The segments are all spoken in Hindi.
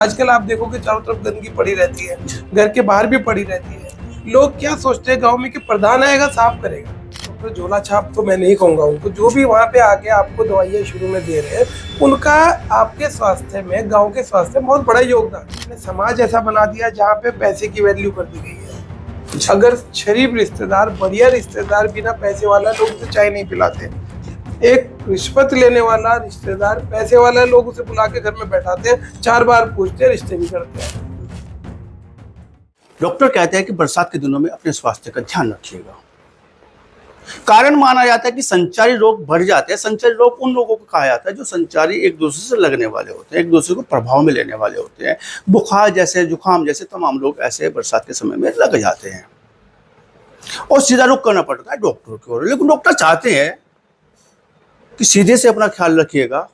आजकल आप देखोगे चारों तरफ गंदगी पड़ी रहती है, घर के बाहर भी पड़ी रहती है। लोग क्या सोचते हैं गांव में कि प्रधान आएगा साफ करेगा। तो झोला छाप तो मैं नहीं कहूंगा उनको, जो भी वहां पे आके आपको दवाइयाँ शुरू में दे रहे हैं उनका आपके स्वास्थ्य में, गांव के स्वास्थ्य में बहुत बड़ा योगदान है। समाज ऐसा बना दिया जहाँ पे पैसे की वैल्यू कर दी गई है। अगर शरीफ रिश्तेदार, बढ़िया रिश्तेदार, बिना पैसे वाला लोग तो चाय नहीं पिलाते। एक रिश्वत लेने वाला रिश्तेदार, पैसे वाला लोग उसे बुला के घर में बैठाते हैं, 4 बार पूछते हैं, रिश्ते भी करते हैं। डॉक्टर कहते हैं कि बरसात के दिनों में अपने स्वास्थ्य का ध्यान रखिएगा। कारण माना जाता है कि संचारी रोग बढ़ जाते हैं। संचारी रोग उन लोगों को कहा जाता है जो संचारी एक दूसरे से लगने वाले होते हैं, एक दूसरे को प्रभाव में लेने वाले होते हैं। बुखार जैसे, जुकाम जैसे तमाम लोग ऐसे बरसात के समय में लग जाते हैं और सीधा रुख करना पड़ता है डॉक्टर की ओर। लेकिन डॉक्टर चाहते हैं कि सीधे से अपना ख्याल रखिएगा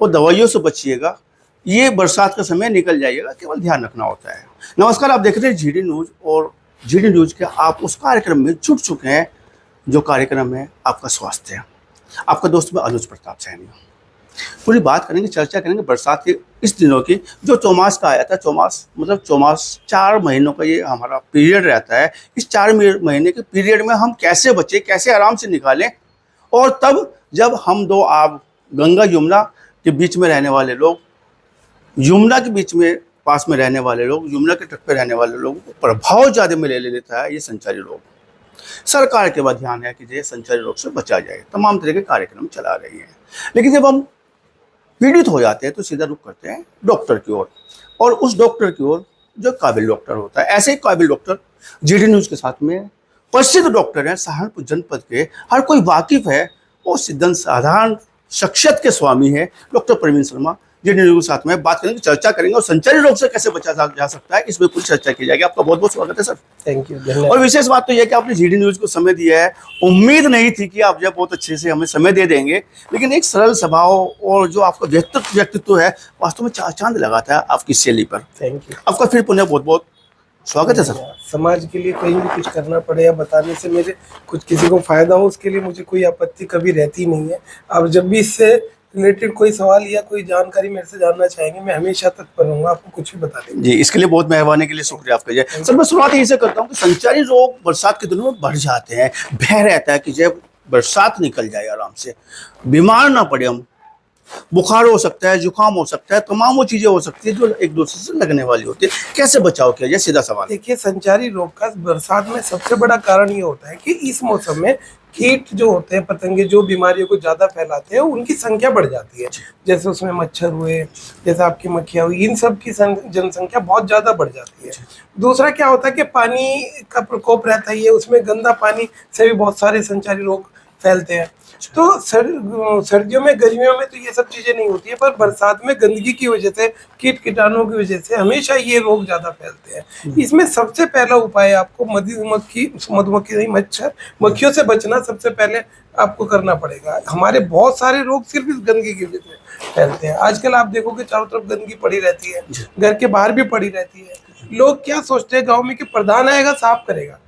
और दवाइयों से बचिएगा, ये बरसात का समय निकल जाइएगा, केवल ध्यान रखना होता है। नमस्कार, आप देख रहे हैं जीडी न्यूज और जीडी न्यूज के आप उस कार्यक्रम में जुट चुके हैं जो कार्यक्रम है आपका स्वास्थ्य है। आपका दोस्त मैं अनुज प्रताप सैनी हूँ। पूरी बात करेंगे, चर्चा करेंगे बरसात के इस दिनों की, जो चौमास का आया था। चौमास मतलब चौमास 4 महीनों का ये हमारा पीरियड रहता है। इस 4 महीने के पीरियड में हम कैसे बचें, कैसे आराम से निकालें, और तब जब हम दो आप गंगा यमुना के बीच में रहने वाले लोग, यमुना के बीच में पास में रहने वाले लोग, यमुना के तट पर रहने वाले लोगों को प्रभाव ज़्यादा में ले लेता है ये संचारी रोग। सरकार के बाद ध्यान है कि ये संचारी रोग से बचा जाए, तमाम तरह के कार्यक्रम चला रही है। लेकिन जब हम पीड़ित हो जाते हैं तो सीधा रुख करते हैं डॉक्टर की ओर, और उस डॉक्टर की ओर जो काबिल डॉक्टर होता है। ऐसे ही काबिल डॉक्टर जीडी न्यूज़ के साथ में प्रसिद्ध डॉक्टर हैं, सहारनपुर जनपद के, हर कोई वाकिफ है, वो सिद्धन साधारण शख्सियत के स्वामी है doctor Praveen Sharma. GD news के साथ में बात करेंगे, चर्चा करेंगे और संचारी रोग से कैसे बचा जा सकता है, इसमें पूरी चर्चा की जाएगी। आपका बहुत बहुत स्वागत है सर। Thank you. और विशेष बात तो यह कि आपने जीडी न्यूज़ को समय दिया है। उम्मीद नहीं थी कि आप जब बहुत अच्छे से हमें समय दे देंगे, लेकिन एक सरल स्वभाव और जो आपका व्यक्तित्व है, वास्तव में चांद लगाता है आपकी शैली पर। Thank you. आपका फिर पुनः बहुत बहुत स्वागत है सर। समाज के लिए कहीं भी कुछ करना पड़े या बताने से मेरे कुछ किसी को फायदा हो, उसके लिए मुझे कोई आपत्ति कभी रहती नहीं है। अब जब भी इससे रिलेटेड कोई सवाल या कोई जानकारी मेरे से जानना चाहेंगे, मैं हमेशा तत्पर रहूंगा, आपको कुछ भी बता देंगे। जी, इसके लिए बहुत मेहरबानी के लिए शुक्रिया आपका। जय सर। मैं शुरुआत यही से करता हूँ कि संचारी रोग बरसात के दिनों में बढ़ जाते हैं। भय रहता है कि जब बरसात निकल जाए आराम से, बीमार ना पड़े हम। बुखार हो सकता है, जुकाम हो सकता है, तमाम वो चीजें हो सकती है जो एक दूसरे से लगने वाली होती है। कैसे बचाव किया जाए, सीधा सवाल। देखिए, संचारी रोग का बरसात में सबसे बड़ा कारण ये होता है कि इस मौसम में कीट जो होते हैं, पतंगे जो बीमारियों को ज्यादा फैलाते हैं, उनकी संख्या बढ़ जाती है। जैसे उसमें मच्छर हुए, जैसे आपकी मक्खियाँ हुई, इन सब की जनसंख्या बहुत ज्यादा बढ़ जाती है। दूसरा क्या होता है कि पानी का प्रकोप रहता है, उसमें गंदा पानी से भी बहुत सारे संचारी रोग फैलते हैं। तो सर्दियों में, गर्मियों में तो ये सब चीजें नहीं होती है, पर बरसात में गंदगी की वजह से, कीट कीटाणुओं की वजह से हमेशा ये रोग ज्यादा फैलते हैं। इसमें सबसे पहला उपाय आपको मधुमक्खी नहीं, मक्खियों से बचना सबसे पहले आपको करना पड़ेगा। हमारे बहुत सारे रोग सिर्फ इस गंदगी की वजह से फैलते हैं। आजकल आप देखोगे चारों तरफ गंदगी पड़ी रहती है, घर के बाहर भी पड़ी रहती है। लोग क्या सोचते हैं गाँव में कि प्रधान आएगा साफ करेगा।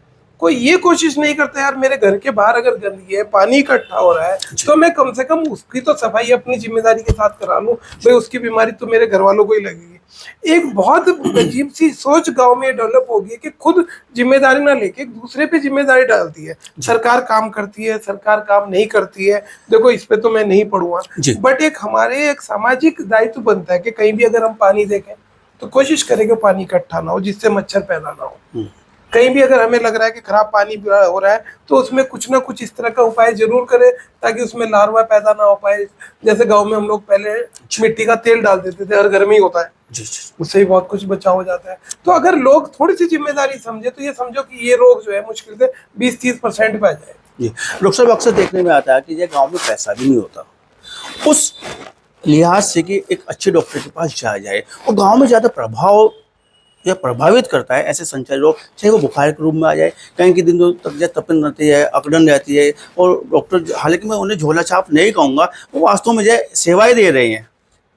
कोई ये कोशिश नहीं करता, यार मेरे घर के बाहर अगर गंदगी है, पानी इकट्ठा हो रहा है, तो मैं कम से कम उसकी तो सफाई अपनी जिम्मेदारी के साथ करा लूं। भाई उसकी बीमारी तो मेरे घर वालों को ही लगेगी। एक बहुत अजीब सी सोच गांव में डेवलप हो गई कि खुद जिम्मेदारी ना लेके एक दूसरे पे जिम्मेदारी डालती है। सरकार काम करती है, सरकार काम नहीं करती है। देखो, इस पे तो मैं नहीं पढ़ूंगा, बट एक हमारे एक सामाजिक दायित्व बनता है कि कहीं भी अगर हम पानी देखें तो कोशिश करें कि पानी इकट्ठा ना हो, जिससे मच्छर पैदा ना हो। कहीं भी अगर हमें लग रहा है कि खराब पानी हो रहा है तो उसमें कुछ ना कुछ इस तरह का उपाय जरूर करें ताकि उसमें लार्वा पैदा ना हो पाए। जैसे गांव में हम लोग पहले मिट्टी का तेल डाल देते थे, हर घर में ही होता है, उससे भी बहुत कुछ बचाव हो जाता है। तो अगर लोग थोड़ी सी जिम्मेदारी समझे तो ये समझो कि ये रोग जो है मुश्किल से 20-30% पे आ जाए। जी, डॉक्टर साहब, अक्सर देखने में आता है कि ये गाँव में पैसा भी नहीं होता, उस लिहाज से कि एक अच्छे डॉक्टर के पास जाया जाए, और गाँव में ज़्यादा प्रभाव यह प्रभावित करता है ऐसे संचारी रोग, चाहे वो बुखार के रूप में आ जाए, कहीं के दिनों तक जब तपन रहती है, अकड़न रहती है, और डॉक्टर, हालांकि मैं उन्हें झोला छाप नहीं कहूँगा, वो वास्तव में जो सेवाएं दे रही हैं।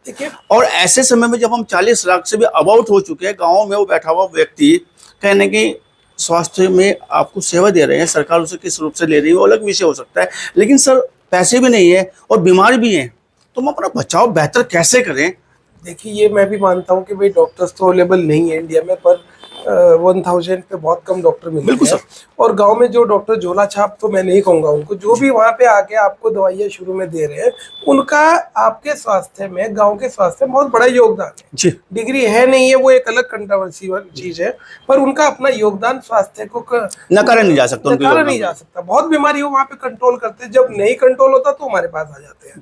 ठीक है, और ऐसे समय में जब हम 40 लाख से भी अबाउट हो चुके हैं, गाँव में वो बैठा हुआ व्यक्ति कहने की स्वास्थ्य में आपको सेवा दे रहे हैं, सरकार उसे किस रूप से ले रही है वो अलग विषय हो सकता है, लेकिन सर पैसे भी नहीं है और बीमार भी हैं, तो हम अपना बचाव बेहतर कैसे करें देखिए ये मैं भी मानता हूँ कि भाई डॉक्टर्स तो अवेलेबल नहीं है इंडिया में, पर 1000 पे बहुत कम डॉक्टर मिलते बिल्कुल हैं। सर। और गांव में जो डॉक्टर झोला छाप तो मैं नहीं कहूँगा उनको, जो भी वहाँ पे आके आपको दवाइयाँ शुरू में दे रहे हैं, उनका आपके स्वास्थ्य में, गांव के स्वास्थ्य में बहुत बड़ा योगदान है। जी। डिग्री है नहीं है वो एक अलग कंट्रोवर्सी वाली चीज है, पर उनका अपना योगदान स्वास्थ्य को नकारा नहीं जा सकता उनके नकारा योगदान नहीं को। जा सकता। बहुत बीमारी वहाँ पे कंट्रोल करते हैं, जब नहीं कंट्रोल होता तो हमारे पास आ जाते हैं।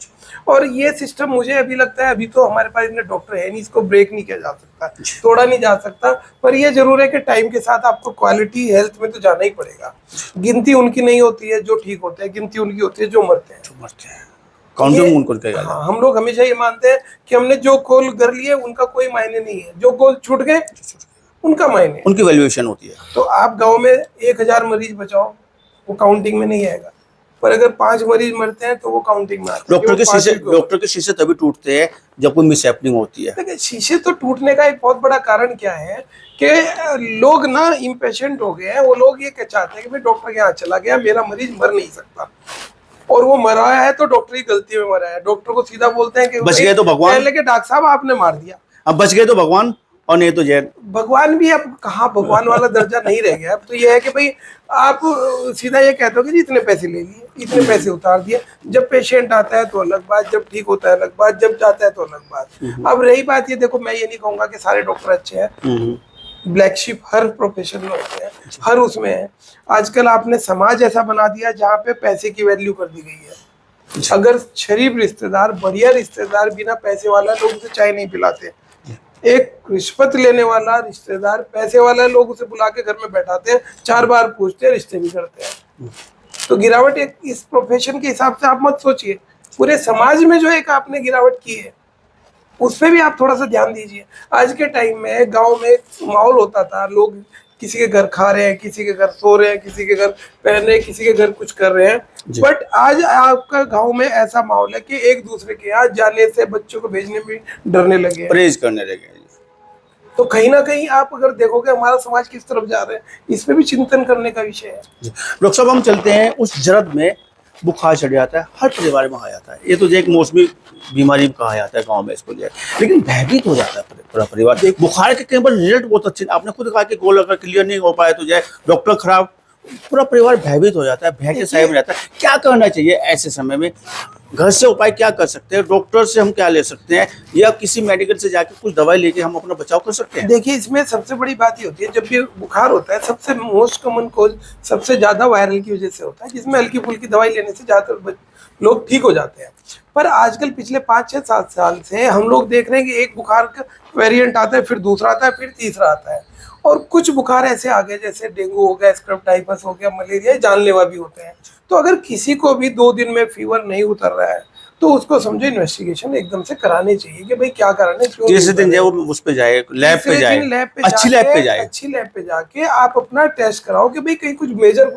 और ये सिस्टम मुझे अभी लगता है, अभी तो हमारे पास इतने डॉक्टर है नहीं, इसको ब्रेक नहीं किया जा सकता, तोड़ा नहीं जा सकता। पर ये जरूर है कि टाइम के साथ आपको क्वालिटी हेल्थ में तो जाना ही पड़ेगा। गिनती उनकी नहीं होती है जो ठीक होते हैं, गिनती उनकी होती है जो मरते हैं। मरते हैं, काउंटिंग उनको कहा जाता है। हाँ, हम लोग हमेशा ये मानते हैं कि हमने जो गोल कर लिए उनका कोई मायने नहीं है, जो गोल छूट गए उनका मायने है। उनकी वैल्यूएशन होती है। तो आप गांव में 1000 मरीज बचाओ, वो काउंटिंग में नहीं आएगा, पर अगर 5 मरीज मरते हैं तो वो काउंटिंग में आता है। डॉक्टर के शीशे तभी टूटते हैं जब कोई मिस हैपनिंग होती है। देखिए शीशे तो टूटने का एक बहुत बड़ा कारण क्या है कि लोग ना इम्पेशेंट हो गए हैं। वो लोग ये चाहते हैं कि भाई डॉक्टर के यहाँ चला गया, मेरा मरीज मर नहीं सकता, और वो मरा है तो डॉक्टर की गलती में मरा है। डॉक्टर को सीधा बोलते हैं कि बच गए तो भगवान, पहले के डॉक्टर साहब आपने मार दिया, अब बच गए तो भगवान, और नहीं तो जैन। भगवान भी अब कहाँ भगवान वाला दर्जा नहीं रह गया। अब तो ये है कि भाई आप सीधा ये कहते हो कि जी इतने पैसे ले लिए, इतने पैसे उतार दिए। जब पेशेंट आता है तो अलग बात, जब ठीक होता है अलग बात, जब जाता है तो अलग बात। अब रही बात ये, देखो मैं ये नहीं कहूंगा कि सारे डॉक्टर अच्छे हैं, ब्लैक शिप हर प्रोफेशन में होते हैं, हर उसमें है। आजकल आपने समाज ऐसा बना दिया जहाँ पे पैसे की वैल्यू कर दी गई है। अगर शरीफ रिश्तेदार, बढ़िया रिश्तेदार बिना पैसे वाला लोग उसे चाय नहीं पिलाते, एक रिश्वत लेने वाला रिश्तेदार पैसे वाला लोग उसे बुला के घर में बैठाते हैं, 4 बार पूछते हैं, रिश्ते भी करते हैं। तो गिरावट एक इस प्रोफेशन के हिसाब से आप मत सोचिए, पूरे समाज में जो एक आपने गिरावट की है उस पर भी आप थोड़ा सा ध्यान दीजिए। आज के टाइम में गांव में एक माहौल होता था, लोग किसी के घर खा रहे हैं, किसी के घर सो रहे हैं, किसी के घर पहन रहे हैं, किसी के घर कुछ कर रहे हैं। बट आज आपका गांव में ऐसा माहौल है कि एक दूसरे के यहाँ जाने से बच्चों को भेजने में डरने लगे हैं, परहेज करने लगे। तो कहीं ना कहीं आप अगर देखोगे हमारा समाज किस तरफ जा रहा है, इस पे भी चिंतन करने का विषय है। डॉक्टर साहब हम चलते हैं उस जरद में, बुखार चढ़ जाता है, हर परिवार में आ जाता है। ये तो जो एक मौसमी बीमारी कहा जाता है गांव में इसको, जो है लेकिन भयभीत हो जाता है पूरा परिवार। बुखार के कई बार रिजल्ट बहुत अच्छे, आपने खुद कहा कि गोल अगर क्लियर नहीं हो पाए तो जो है डॉक्टर खराब, पूरा परिवार भयभीत हो जाता है, भय के साए में रहता है। क्या करना चाहिए ऐसे समय में? घर से उपाय क्या कर सकते हैं? डॉक्टर से हम क्या ले सकते हैं, या किसी मेडिकल से जाके कुछ दवाई लेके हम अपना बचाव कर सकते हैं? देखिए इसमें सबसे बड़ी बात ये होती है, जब भी बुखार होता है सबसे मोस्ट कॉमन कोज सबसे ज्यादा वायरल की वजह से होता है, जिसमें हल्की फुल्की दवाई लेने से ज्यादातर लोग ठीक हो जाते हैं। पर आजकल पिछले 5-6-7 साल से हम लोग देख रहे हैं कि एक बुखार का वेरिएंट आता है, फिर दूसरा आता है, फिर तीसरा आता है। और कुछ बुखार ऐसे आ गए जैसे डेंगू हो गया, स्क्रब टाइफस हो गया, मलेरिया, जानलेवा भी होते हैं। तो अगर किसी को भी 2 दिन में फीवर नहीं उतर रहा है तो उसको समझो इन्वेस्टिगेशन एकदम से करानी चाहिए कि भाई क्या कारण है, क्यों। तीसरे दिन जाए वो उस पे जाए, लैब पे जाए, अच्छी लैब पे जाए, अच्छी लैब पे जाके आप अपना टेस्ट कराओ कि भाई कहीं कुछ मेजर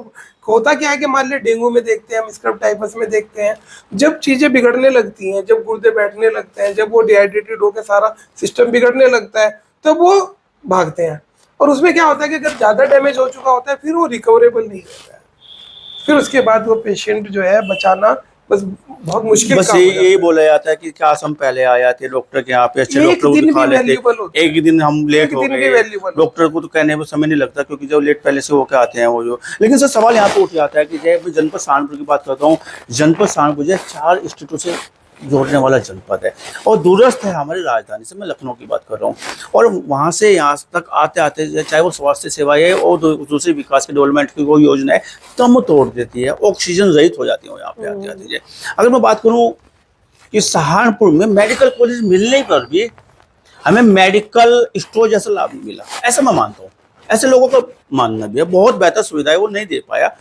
होता क्या है कि मान लिया डेंगू में देखते हैं, हम स्क्रब टाइफस में देखते हैं, जब चीजें बिगड़ने लगती हैं, जब गुर्दे बैठने लगते हैं, जब वो डिहाइड्रेटेड होकर सारा सिस्टम बिगड़ने लगता है, तब वो भागते हैं। और उसमें क्या होता है कि अगर ज्यादा डैमेज हो चुका होता है फिर वो रिकवरेबल नहीं होता है, फिर उसके बाद वो पेशेंट जो है बचाना बस बहुत मुश्किल बस काम हो जाता यही है। बोला जाता है कि काश हम पहले आ जाते डॉक्टर के यहाँ पे, अच्छे एक डॉक्टर को दिन दिखा भी लेते। valuable होता है। एक दिन हम लेट एक हो दिन भी गए, valuable डॉक्टर को तो कहने में समय नहीं लगता क्योंकि जब लेट पहले से होकर आते हैं वो जो। लेकिन सर सवाल यहाँ पे उठ जाता है कि जब जनपद सहारनपुर की बात करता हूँ, जनपद सहारनपुर जो 4 स्टेटों से जोड़ने वाला जनपद है और दूरस्थ है हमारी राजधानी से, मैं लखनऊ की बात कर रहा हूँ। और वहाँ से यहाँ तक आते आते चाहे वो स्वास्थ्य सेवाएं है और दूसरी विकास के डेवलपमेंट की कोई योजना है, दम तोड़ देती है, ऑक्सीजन रहित हो जाती है यहाँ पे आते आते। अगर मैं बात करूँ कि सहारनपुर में मेडिकल कॉलेज मिलने पर भी हमें मेडिकल स्टोर जैसा लाभ नहीं मिला, ऐसा मैं मानता हूँ। ऐसे लोगों का मानना भी है, बहुत बेहतर सुविधा है वो नहीं दे पाया।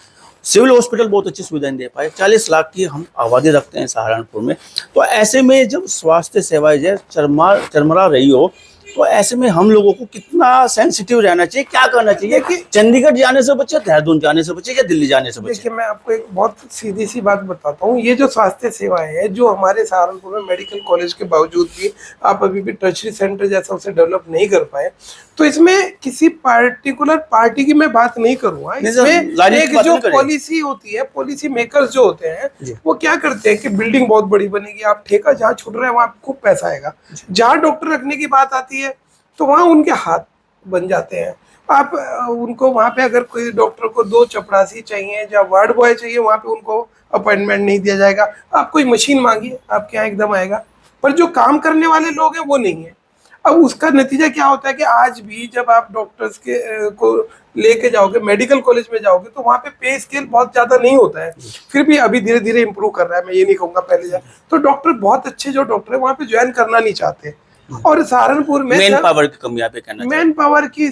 सिविल हॉस्पिटल बहुत अच्छी सुविधाएं दे पाए। 40 लाख की हम आबादी रखते हैं सहारनपुर में, तो ऐसे में जब स्वास्थ्य सेवाएं जो चरमरा रही हो, तो ऐसे में हम लोगों को कितना सेंसिटिव रहना चाहिए, क्या करना चाहिए कि चंडीगढ़ जाने से बचे, देहरादून जाने से बचे या दिल्ली जाने से बचे? देखिए, मैं आपको एक बहुत सीधी सी बात बताता हूँ। ये जो स्वास्थ्य सेवाएं हैं, जो हमारे सहारनपुर में मेडिकल कॉलेज के बावजूद भी आप अभी भी टर्शरी सेंटर जैसा उसे डेवलप नहीं कर पाए, तो इसमें किसी पार्टिकुलर पार्टी की मैं बात नहीं करूंगा। इसमें एक जो पॉलिसी होती है, पॉलिसी मेकर्स जो होते हैं, वो क्या करते हैं कि बिल्डिंग बहुत बड़ी बनेगी, आप ठेका जहाँ छुट रहे हैं वहां खूब पैसा आएगा। जहाँ डॉक्टर रखने की बात आती है तो वहां उनके हाथ बन जाते हैं। आप उनको वहां पे अगर कोई डॉक्टर को 2 चपरासी चाहिए या वार्ड बॉय चाहिए, वहां पे उनको अपॉइंटमेंट नहीं दिया जाएगा। आप कोई मशीन मांगिए, आपके यहाँ एकदम आएगा, पर जो काम करने वाले लोग हैं वो नहीं है। अब उसका नतीजा क्या होता है कि आज भी जब आप डॉक्टर्स के को लेके जाओगे, मेडिकल कॉलेज में जाओगे, तो वहाँ पे स्केल बहुत ज्यादा नहीं होता है। फिर भी अभी धीरे धीरे इंप्रूव कर रहा है, मैं ये नहीं कहूँगा पहले जाए। तो डॉक्टर बहुत अच्छे जो डॉक्टर है वहाँ पे ज्वाइन करना नहीं चाहते। और सहारनपुर में मैन पावर की कमी आप कहना, मैन पावर की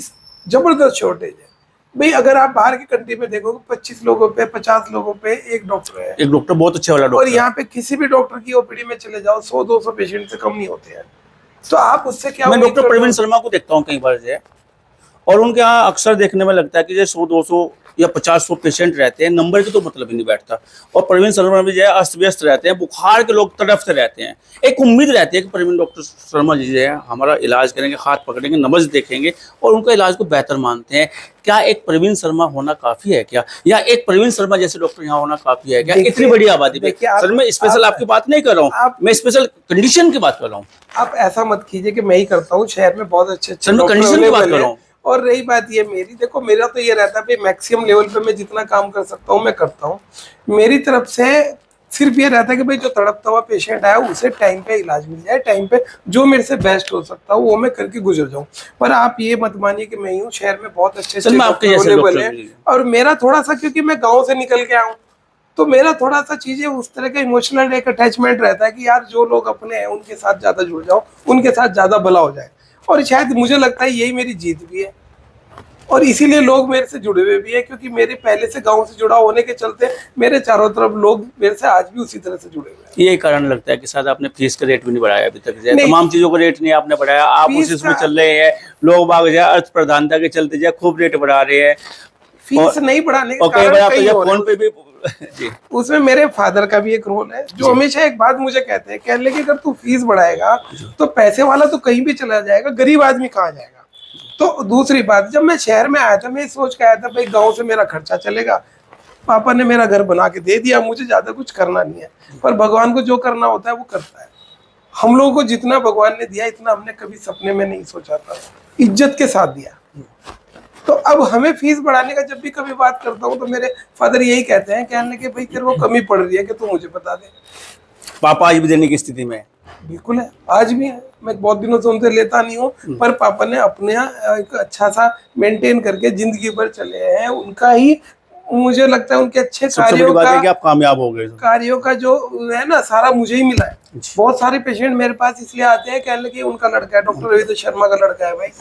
जबरदस्त शॉर्टेज है भाई। अगर आप बाहर की कंट्री में देखोगे 25 लोगों पे 50 लोगों पे एक डॉक्टर है, एक डॉक्टर बहुत अच्छे वाला डॉक्टर। और यहाँ पे किसी भी डॉक्टर की ओपीडी में चले जाओ 100-200 पेशेंट से कम नहीं होते हैं। तो आप उससे क्या, मैं डॉक्टर प्रवीण शर्मा को देखता हूँ कई बार जो है, और उनके यहाँ अक्सर देखने में लगता है कि जो 100-200 या 50-100 पेशेंट रहते हैं, नंबर की तो मतलब ही नहीं बैठता। और प्रवीण शर्मा भी जो है अस्त व्यस्त रहते हैं, बुखार के लोग तड़फते रहते हैं। एक उम्मीद रहती है कि प्रवीण डॉक्टर शर्मा जी जो है हमारा इलाज करेंगे, हाथ पकड़ेंगे, नब्ज देखेंगे और उनका इलाज को बेहतर मानते हैं। क्या एक प्रवीण शर्मा होना काफी है क्या, या एक प्रवीण शर्मा जैसे डॉक्टर यहाँ होना काफी है क्या इतनी बड़ी आबादी में? सर मैं स्पेशल आपकी बात नहीं कर रहा हूँ, मैं स्पेशल कंडीशन की बात कर रहा हूँ। आप ऐसा मत कीजिए कि मैं ही करता हूँ, शहर में बहुत अच्छे सर मैं कंडीशन की बात कर रहा हूँ। और रही बात ये मेरी, देखो मेरा तो ये रहता है भाई मैक्सिमम लेवल पे मैं जितना काम कर सकता हूँ मैं करता हूँ। मेरी तरफ से सिर्फ ये रहता है कि भाई जो तड़पता हुआ पेशेंट आया उसे टाइम पे इलाज मिल जाए, टाइम पे जो मेरे से बेस्ट हो सकता है वो मैं करके गुजर जाऊँ। पर आप ये मत मानिए कि मैं ही हूँ, शहर में बहुत अच्छे अवेलेबल है। और मेरा थोड़ा सा, क्योंकि मैं गाँव से निकल के आऊँ, तो मेरा थोड़ा सा चीजें उस तरह का इमोशनल एक अटैचमेंट रहता है कि यार जो लोग अपने हैं उनके साथ ज्यादा जुड़ जाओ, उनके साथ ज्यादा भला हो जाए। और शायद मुझे लगता है यही मेरी जीत भी है, और इसीलिए लोग मेरे से जुड़े हुए भी है, क्योंकि मेरे पहले से गांव से जुड़ा होने के चलते मेरे चारों तरफ लोग मेरे से आज भी उसी तरह से जुड़े हुए हैं। यही कारण लगता है कि शायद आपने फीस का रेट भी नहीं बढ़ाया अभी तक, तमाम चीजों का रेट नहीं आपने बढ़ाया, आप उसी उसमें चल रहे हैं। लोग बाग जो अर्थ प्रधानता के चलते जो खूब रेट बढ़ा रहे हैं। फीस नहीं बढ़ाने का कारण फोन पे भी जी, उसमें मेरे फादर का भी एक रोल है, जो हमेशा एक बात मुझे कहते हैं, कह ले कि अगर तू फीस बढ़ाएगा तो पैसे वाला तो कहीं भी चला जाएगा, गरीब आदमी कहाँ जाएगा। तो दूसरी बात, जब मैं शहर में आया था मैं सोच के आया था भाई गांव से मेरा खर्चा चलेगा, पापा ने मेरा घर बना के दे दिया, मुझे ज्यादा कुछ करना नहीं है। पर भगवान को जो करना होता है वो करता है। हम लोगों को जितना भगवान ने दिया इतना हमने कभी सपने में नहीं सोचा था, इज्जत के साथ दिया। तो अब हमें फीस बढ़ाने का जब भी कभी बात करता हूँ तो मेरे फादर यही कहते हैं, कहने के भाई तेरे को कमी पड़ रही है कि तू मुझे बता दे। पापा आज भी देने की स्थिति में? बिल्कुल है, आज भी है। मैं बहुत दिनों से उनसे लेता नहीं हूँ, पर पापा ने अपने एक अच्छा सा मेंटेन करके जिंदगी भर चले हैं। उनका ही मुझे लगता है उनके अच्छे कार्यों का, कि आप कामयाब हो गए, कार्यों का जो है ना सारा मुझे ही मिला है। बहुत सारे पेशेंट मेरे पास इसलिए आते हैं, कहने लगे उनका लड़का है, डॉक्टर रविंद्र शर्मा का लड़का है भाई।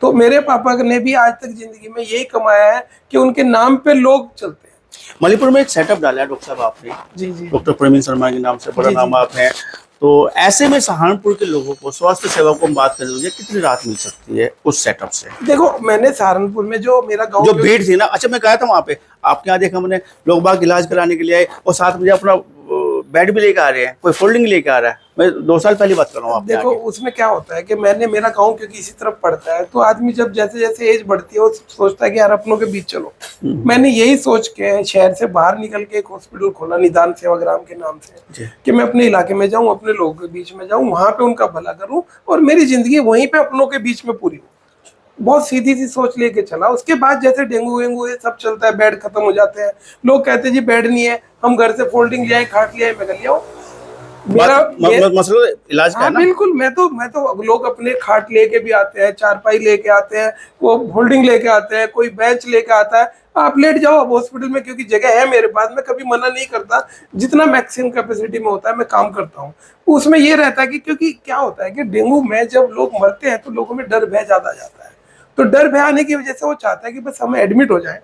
तो मेरे पापा ने भी आज तक जिंदगी में यही कमाया है कि उनके नाम पे लोग चलते हैं। मणिपुर में एक सेटअप डाला है डॉक्टर साहब आपने, जी जी, डॉक्टर प्रवीण शर्मा के नाम से बड़ा नाम आप है। तो ऐसे में सहारनपुर के लोगों को स्वास्थ्य सेवा को हम बात करें तो कितनी राहत मिल सकती है उस सेटअप से? देखो मैंने सहारनपुर में जो मेरा गांव जो भीड़ थी ना, अच्छा मैं गया था वहाँ पे, आपके यहाँ देखा मैंने, लोग बाग इलाज कराने के लिए आए और साथ में अपना बेड भी लेके आ रहे हैं, कोई फोल्डिंग लेके आ रहा है। मैं 2 साल पहले बात कर रहा हूँ। देखो उसमें क्या होता है कि मेरा गांव क्योंकि इसी तरफ पड़ता है, तो आदमी जब जैसे जैसे एज बढ़ती है वो सोचता है कि यार अपनों के बीच चलो। मैंने यही सोच के शहर से बाहर निकल के एक हॉस्पिटल खोला निदान सेवाग्राम के नाम से, कि मैं अपने इलाके में जाऊं, अपने लोगों के बीच में जाऊं, वहां पे उनका भला करूं और मेरी जिंदगी वहीं पे अपनों के बीच में पूरी हो। बहुत सीधी सी सोच लेके चला। उसके बाद जैसे डेंगू वेंगू ये सब चलता है, बेड खत्म हो जाते हैं, लोग कहते हैं जी बेड नहीं है, हम घर से फोल्डिंग ले आए, खाट ले आए, मैं लिया मेरा मसला इलाज का है ना। बिल्कुल, मैं तो लोग अपने खाट लेके भी आते हैं, चारपाई लेके आते हैं, वो होल्डिंग लेके आते हैं, कोई बेंच लेके आता है, आप लेट जाओ अब हॉस्पिटल में, क्योंकि जगह है मेरे पास। मैं कभी मना नहीं करता, जितना मैक्सिमम कैपेसिटी में होता है मैं काम करता हूँ। उसमें ये रहता है कि क्योंकि क्या होता है कि डेंगू में जब लोग मरते हैं तो लोगों में डर भय ज्यादा जाता है। तो डर भय आने की वजह से वो चाहता है कि बस हमें एडमिट हो जाए,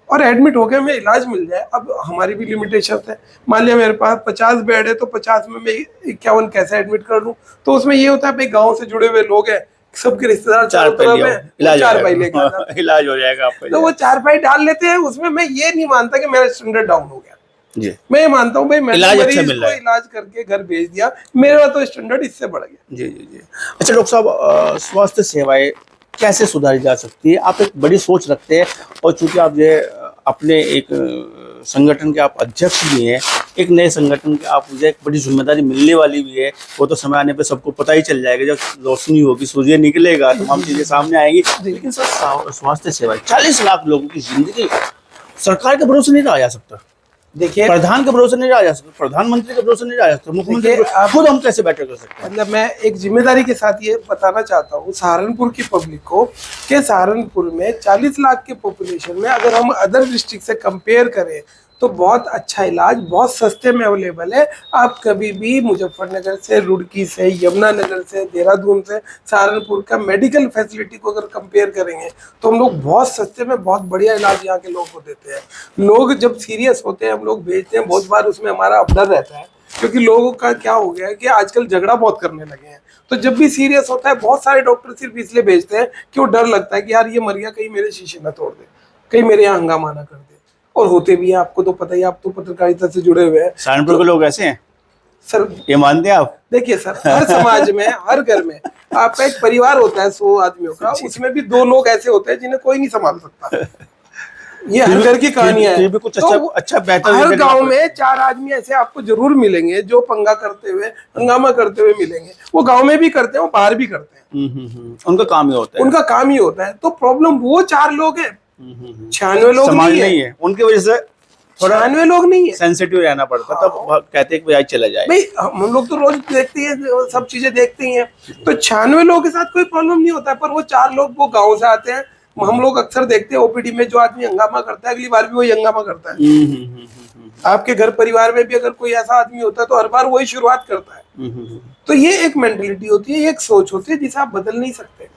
और एडमिट हो गए, हमें इलाज मिल जाए। अब हमारी भी लिमिटेशन है, मान लिया मेरे पास 50 बेड है तो 50 में मैं 51 कैसे एडमिट कर लूँ। तो उसमें ये होता है भाई गाँव से जुड़े हुए लोग हैं, सबके रिश्तेदार चार चारों पे तरफ लिया है, इलाज हो चार पाई लेके आ जाएगा जाते हैं। इलाज हो जाएगा आपका तो वो चार पाई डाल लेते हैं, उसमें मैं ये नहीं मानता कि मेरा स्टैंडर्ड डाउन हो गया। जी। मैं ये मानता हूँ भाई मैंने इलाज अच्छा मरीज मिल को रहा है। इलाज करके घर भेज दिया, मेरा तो स्टैंडर्ड इससे बढ़ गया। जी जी जी। अच्छा डॉक्टर साहब, स्वास्थ्य सेवाएं कैसे सुधारी जा सकती है? आप एक बड़ी सोच रखते हैं, और चूंकि आप ये अपने एक संगठन के आप अध्यक्ष भी हैं, एक नए संगठन के आप, मुझे एक बड़ी जिम्मेदारी मिलने वाली भी है। वो तो समय आने पे सबको पता ही चल जाएगा, जब रोशनी होगी, सूर्य निकलेगा, तमाम चीजें सामने आएंगी। लेकिन सर, स्वास्थ्य सेवाएं 40 लाख लोगों की जिंदगी सरकार के भरोसे नहीं रहा जा सकता, देखिए प्रधान के भरोसे नहीं रहा जा सकता, प्रधानमंत्री के भरोसे नहीं रहा जा सकता, मुख्यमंत्री के देखिए, भरोसे खुद हम कैसे बेटर कर सकते हैं? मतलब मैं एक जिम्मेदारी के साथ ये बताना चाहता हूँ सहारनपुर की पब्लिक को कि सहारनपुर में 40 लाख के पॉपुलेशन में अगर हम अदर डिस्ट्रिक्ट से कंपेयर करें तो बहुत अच्छा इलाज बहुत सस्ते में अवेलेबल है। आप कभी भी मुजफ्फरनगर से, रुड़की से, यमुनानगर से, देहरादून से सहारनपुर का मेडिकल फैसिलिटी को अगर कंपेयर करेंगे तो हम लोग बहुत सस्ते में बहुत बढ़िया इलाज यहाँ के लोगों को देते हैं। लोग जब सीरियस होते हैं हम लोग भेजते हैं, बहुत बार उसमें हमारा अपडर रहता है, क्योंकि लोगों का क्या हो गया है कि आजकल झगड़ा बहुत करने लगे हैं। तो जब भी सीरियस होता है बहुत सारे डॉक्टर सिर्फ इसलिए भेजते हैं कि वो डर लगता है कि यार ये मर गया, कहीं मेरे शीशे ना तोड़ दे, कहीं मेरे यहाँ हंगामा ना कर दे। और होते भी हैं, आपको तो पता ही, आप तो पत्रकारिता से जुड़े हुए हैं। सहारनपुर के लोग ऐसे हैं, सर ये मानते हैं आप? देखिए सर, हर समाज में, हर घर में आपका एक परिवार होता है 100 आदमियों का, उसमें भी 2 लोग ऐसे होते हैं जिन्हें कोई नहीं संभाल सकता। ये हर घर की कहानियां फिर है। भी कुछ तो अच्छा बेहतर हर देखने गांव को- में 4 आदमी ऐसे आपको जरूर मिलेंगे जो पंगा करते हुए, हंगामा करते हुए मिलेंगे। वो गांव में भी करते हैं, वो बाहर भी करते हैं, उनका काम ही होता है। उनका काम ही होता है। तो प्रॉब्लम वो 4 लोग हैं, 96 लोग समाज नहीं नहीं है, है, उनकी वजह से थोड़ा 96 लोग नहीं है। सेंसिटिव रहना पड़ता, तब कहते हैं कि भाई चला जाए। भाई हम लोग तो रोज देखते हैं, सब चीजें देखते ही हैं। तो 96 लोगों के साथ कोई प्रॉब्लम नहीं होता है, पर वो 4 लोग वो गाँव से आते हैं। हम लोग अक्सर देखते हैं ओपीडी में जो आदमी हंगामा करता है, अगली बार भी वही हंगामा करता है। आपके घर परिवार में भी अगर कोई ऐसा आदमी होता है तो हर बार वही शुरुआत करता है। तो ये एक मेंटलिटी होती है, ये एक सोच होती है जिसे आप बदल नहीं सकते।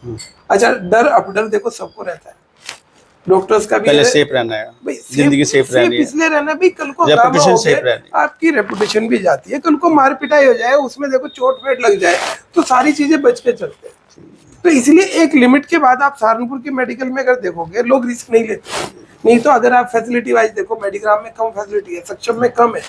अच्छा, डर अपडर देखो सबको रहता है, डॉक्टर्स का भी पहले है। सेफ रहना है, भाई जिंदगी सेफ रहनी है, इसलिए रहना भी, कल को हंगामा रेपुटेशन हो सेफ गया, रहनी आपकी रेपुटेशन भी जाती है। कल को मार पिटाई हो जाए, उसमें देखो चोट वेट लग जाए, तो सारी चीजें बच के चलते हैं। तो इसलिए एक लिमिट के बाद आप सहारनपुर के मेडिकल में अगर देखोगे लोग रिस्क नहीं लेते। नहीं तो अगर आप फैसिलिटी वाइज देखो, मेडिग्राम में कम फैसिलिटी है, सक्षम में कम है,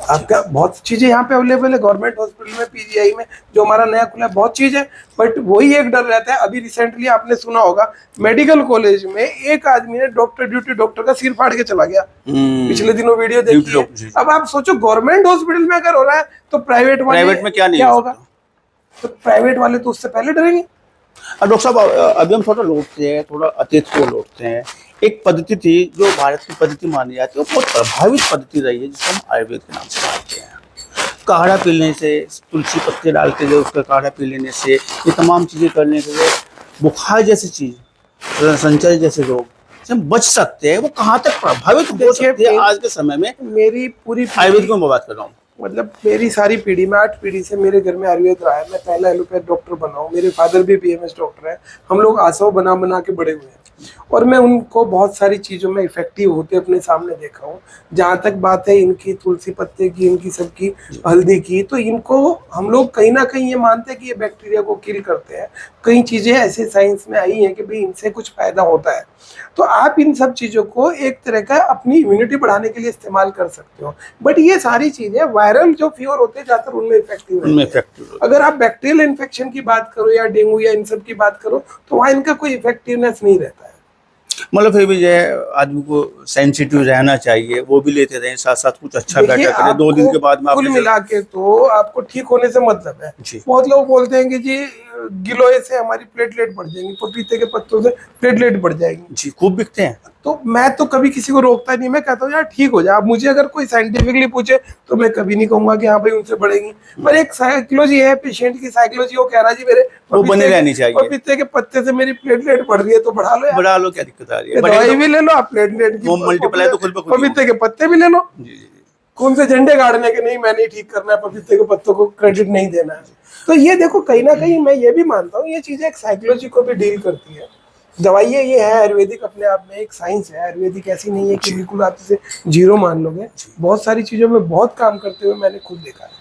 आपका बहुत चीजें यहाँ पे अवेलेबल है। गवर्नमेंट हॉस्पिटल में, पीजीआई में जो हमारा नया खुला है, बहुत चीज है। बट वही एक डर रहता है। अभी रिसेंटली आपने सुना होगा मेडिकल कॉलेज में एक आदमी ने डॉक्टर का सिर फाड़ के चला गया, पिछले दिनों वीडियो देखी है। अब आप सोचो गवर्नमेंट हॉस्पिटल में अगर हो रहा है तो प्राइवेट में क्या होगा? तो प्राइवेट वाले तो उससे पहले डरेंगे। डॉक्टर साहब, अभी हम थोड़ा लौटते हैं, थोड़ा अतीत को लौटते हैं। एक पद्धति थी जो भारत की पद्धति मानी जाती है, वो बहुत प्रभावित पद्धति रही है, जिसको हम आयुर्वेद के नाम से जानते हैं। काढ़ा पी लेने से, तुलसी पत्ते डाल के जो उसका काढ़ा पी लेने से, ये तमाम चीज़ें करने से बुखार जैसी चीज़, संचय जैसे रोग से हम बच सकते हैं। वो कहाँ तक प्रभावित हो सकती है आज के समय में? मेरी पूरी आयुर्वेद को मैं बात कर रहा हूँ, मतलब मेरी सारी पीढ़ी में 8 पीढ़ी से मेरे घर में आयुर्वेद रहा है। मैं पहला एलोपैथ डॉक्टर बना हूँ, मेरे फादर भी बीएमएस डॉक्टर है। हम लोग आसव बना बना के बड़े हुए हैं, और मैं उनको बहुत सारी चीज़ों में इफेक्टिव होते अपने सामने देखा हूँ। जहाँ तक बात है इनकी तुलसी पत्ते की, इनकी सबकी, हल्दी की, तो इनको हम लोग कहीं ना कहीं ये मानते हैं कि ये बैक्टीरिया को किल करते हैं। कई चीज़ें ऐसे साइंस में आई हैं कि भाई इनसे कुछ फायदा होता है। तो आप इन सब चीज़ों को एक तरह का अपनी इम्यूनिटी बढ़ाने के लिए इस्तेमाल कर सकते हो। बट ये सारी चीज़ें वायरल जो फीवर होते हैं ज़्यादातर उनमें इफेक्टिव। अगर आप बैक्टीरियल इन्फेक्शन की बात करो या डेंगू या इन सब की बात करो तो वहाँ इनका कोई इफेक्टिवनेस नहीं रहता है। मतलब फिर भी जो है आदमी को सेंसिटिव रहना चाहिए, वो भी लेते रहें, साथ साथ कुछ अच्छा बेटर करें। 2 दिन के बाद में कुल मिला के तो आपको ठीक होने से मतलब है। बहुत लोग बोलते हैं कि जी गिलोय से हमारी प्लेटलेट बढ़ जाएंगी, पपीते के पत्तों से प्लेटलेट बढ़ जाएंगी जी, खूब बिकते हैं। तो मैं तो कभी किसी को रोकता नहीं, मैं कहता हूँ यार ठीक हो जाए। अब मुझे अगर कोई साइंटिफिकली पूछे तो मैं कभी नहीं कहूंगा कि हाँ भाई उनसे बढ़ेगी। पर एक साइकोलॉजी है, पेशेंट की साइकोलॉजी, वो कह रहा जी मेरे वो बनी रहनी चाहिए, पपीते के पत्ते से मेरी प्लेटलेट बढ़ रही है तो बढ़ा लो यार, बढ़ा लो, क्या दिक्कत आ रही है? दवाई भी ले लो आप, प्लेटलेट की मल्टीप्लाई तो खुद ब खुद पपीते के पत्ते भी ले लो। कौन से झंडे गाड़ने के नहीं, मैंने ठीक करना है, पपीते के पत्तों को क्रेडिट नहीं देना है। तो ये देखो कहीं ना कहीं मैं ये भी मानता हूँ ये चीजें एक साइकोलॉजी को भी डील करती है। दवाइयाँ ये है आयुर्वेदिक अपने आप में एक साइंस है। आयुर्वेदिक ऐसी नहीं है कि बिल्कुल आप इसे जीरो मान लोगे। बहुत सारी चीज़ों में बहुत काम करते हुए मैंने खुद देखा है।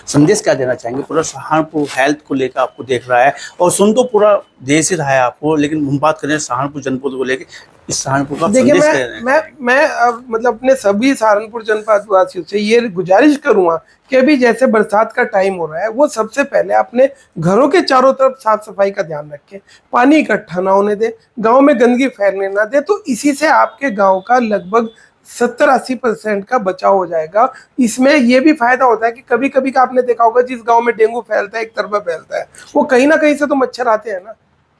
संदेश क्या देना चाहेंगे? पूरा सहारनपुर हेल्थ को लेकर आपको देख रहा है और सुन तो पूरा देश ही रहा है आपको, लेकिन हम बात करें सहारनपुर जनपद को लेकर, इस सहारनपुर का देखिए, संदेश क्या देना चाहेंगे? मैं अब मतलब अपने सभी सहारनपुर जनपद वासियों से ये गुजारिश करूंगा कि अभी जैसे बरसात का टाइम हो रहा है, वो सबसे पहले अपने घरों के चारों तरफ साफ सफाई का ध्यान रखें, पानी इकट्ठा ना होने दें, गांव में गंदगी फैलने ना दें। तो इसी से आपके गांव का लगभग 70-80% का बचाव हो जाएगा। इसमें ये भी फायदा होता है कि कभी कभी का आपने देखा होगा, जिस गांव में डेंगू फैलता है, एक तरफा फैलता है, वो कहीं ना कहीं से तो मच्छर आते हैं ना,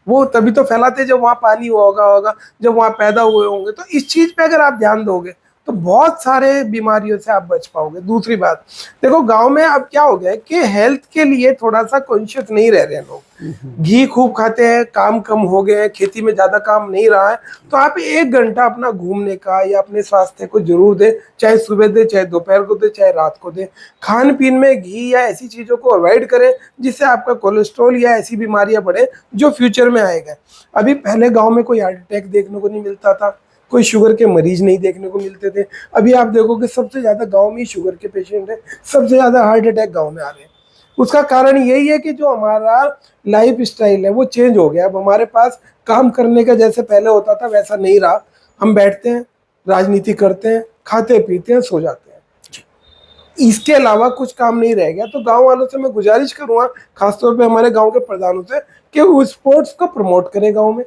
वो तभी तो फैलाते हैं जब वहाँ पानी होगा, जब वहाँ पैदा हुए होंगे। तो इस चीज पे अगर आप ध्यान दोगे तो बहुत सारे बीमारियों से आप बच पाओगे। दूसरी बात, देखो गांव में अब क्या हो गया है कि हेल्थ के लिए थोड़ा सा कॉन्शियस नहीं रह रहे हैं लोग। घी खूब खाते हैं, काम कम हो गए हैं, खेती में ज्यादा काम नहीं रहा है। तो आप 1 घंटा अपना घूमने का या अपने स्वास्थ्य को जरूर दे, चाहे सुबह दे, चाहे दोपहर को दे, चाहे रात को दे। खान पीन में घी या ऐसी चीजों को अवॉइड करें जिससे आपका कोलेस्ट्रॉल या ऐसी बीमारियां बढ़े जो फ्यूचर में आएगा। अभी पहले गांव में कोई हार्ट अटैक देखने को नहीं मिलता था, कोई शुगर के मरीज नहीं देखने को मिलते थे। अभी आप देखोगे सबसे ज्यादा गांव में ही शुगर के पेशेंट है, सबसे ज्यादा हार्ट अटैक गांव में आ रहे हैं। उसका कारण यही है कि जो हमारा लाइफ स्टाइल है वो चेंज हो गया। अब हमारे पास काम करने का जैसे पहले होता था वैसा नहीं रहा। हम बैठते हैं, राजनीति करते हैं, खाते पीते हैं, सो जाते हैं। इसके अलावा कुछ काम नहीं रह गया। तो गांव वालों से मैं गुजारिश करूंगा, खासतौर पे हमारे गांव के प्रधानों से, कि वो स्पोर्ट्स को प्रमोट करें गांव में,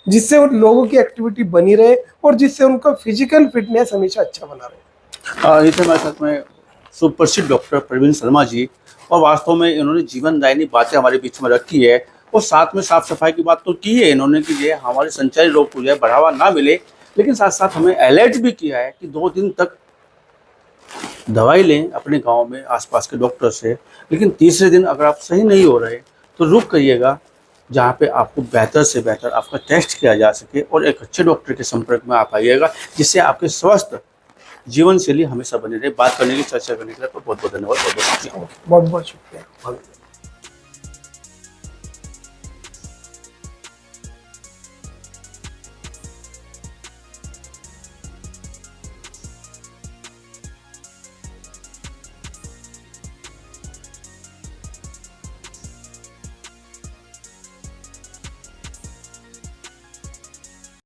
जिससे उन लोगों की एक्टिविटी बनी रहे और जिससे उनका फिजिकल फिटनेस हमेशा अच्छा बना रहे। ये थे हमारे साथ में सुप्रसिद्ध डॉक्टर प्रवीण शर्मा जी, और वास्तव में इन्होंने जीवनदायिनी बातें हमारे बीच में रखी है, और साथ में साफ सफाई की बात तो की है इन्होंने कि ये हमारे संचारी रोग को जो है बढ़ावा ना मिले, लेकिन साथ साथ हमें अलर्ट भी किया है कि 2 दिन तक दवाई लें अपने गांव में आसपास के डॉक्टर से, लेकिन तीसरे दिन अगर आप सही नहीं हो रहे तो रुक करिएगा, जहाँ पे आपको बेहतर से बेहतर आपका टेस्ट किया जा सके और एक अच्छे डॉक्टर के संपर्क में आप आइएगा, जिससे आपके स्वस्थ जीवन शैली हमेशा बनी रहे। बात करने की, चर्चा करने के लिए तो बहुत बहुत धन्यवाद, बहुत बहुत शुक्रिया। बहुत बहुत शुक्रिया।